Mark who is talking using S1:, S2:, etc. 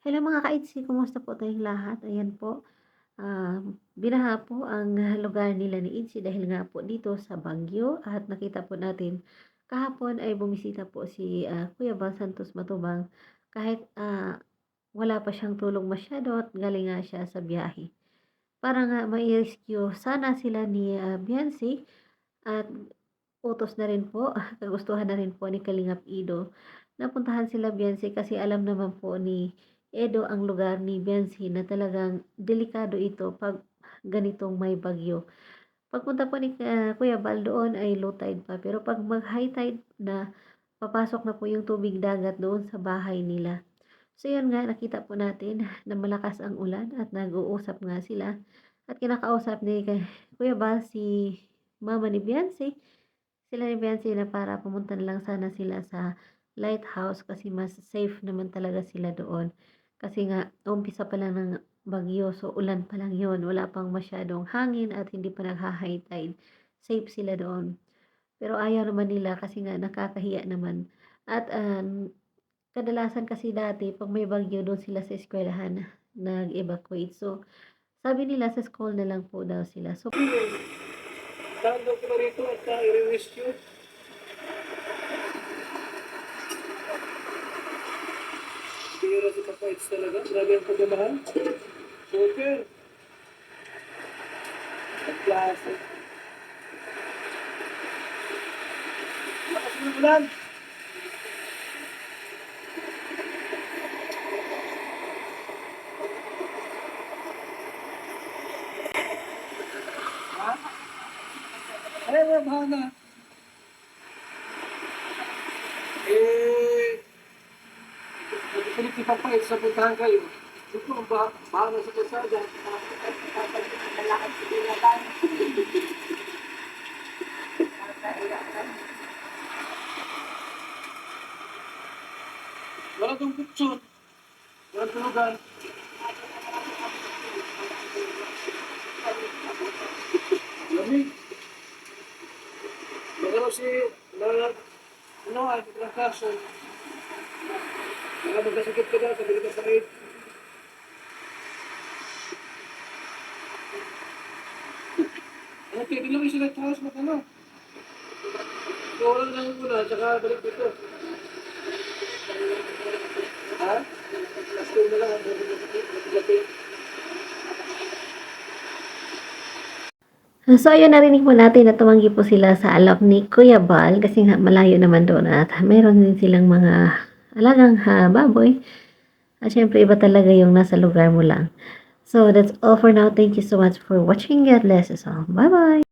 S1: Hello mga ka-ITC, kumusta po tayong lahat? Ayan po, binaha po ang lugar nila ni ITC dahil nga po dito sa Baguio at nakita po natin kahapon ay bumisita po si Kuya Bal Santos Matubang kahit wala pa siyang tulog masyado at galing nga siya sa biyahe. Para nga mai-rescue sana sila ni Biancy at utos na rin po, kagustuhan na rin po ni Kalingap Ido. Napuntahan sila Biancy kasi alam naman po ni Edo ang lugar ni Biancy na talagang delikado ito pag ganitong may bagyo. Pagpunta po ni Kuya Bal doon ay low tide pa, pero pag mag high tide na, papasok na po yung tubig dagat doon sa bahay nila. So yun nga, nakita po natin na malakas ang ulan at nag-uusap nga sila at kinakausap ni Kuya Bal si mama ni Biancy, sila ni Biancy na para pumunta na lang sana sila sa lighthouse kasi mas safe naman talaga sila doon. Kasi nga, umpisa pa lang ng bagyo, so ulan pa lang yun. Wala pang masyadong hangin at hindi pa nagha-high tide. Safe sila doon. Pero ayaw naman nila kasi nga nakakahiya naman. At kadalasan kasi dati, pag may bagyo doon sila sa eskwelahan nag-evacuate. So, sabi nila sa school na lang po daw sila. So,
S2: Saan daw sila rito at i-rescue? Bira si Papa It's talaga. Grabe ang pagmamahal. Super. At klase. Lakas ng ulan. Ha? Ay, mahana. Nagpipilit si Papa It's sa puntahan kayo. Ito ang bahana sa kasada.
S3: Lalakad sa binaban.
S2: Wala itong kutsyon. Walang tulugan. Lamig. Magano si ang kaso. Baka magkasakit ka daw, sabi ka sa aid. Ano, pwede lang yung lighthouse mo, ano? So, wala lang yung una, tsaka balik dito. Ha? Last two na lang, ang gabi.
S1: So, ayun, narinig po natin na tumanggi po sila sa alap ni Kuya Bal kasi nga malayo naman doon at mayroon din silang mga alagang baboy. At syempre, iba talaga yung nasa lugar mo lang. So, that's all for now. Thank you so much for watching. God bless us all. Bye-bye!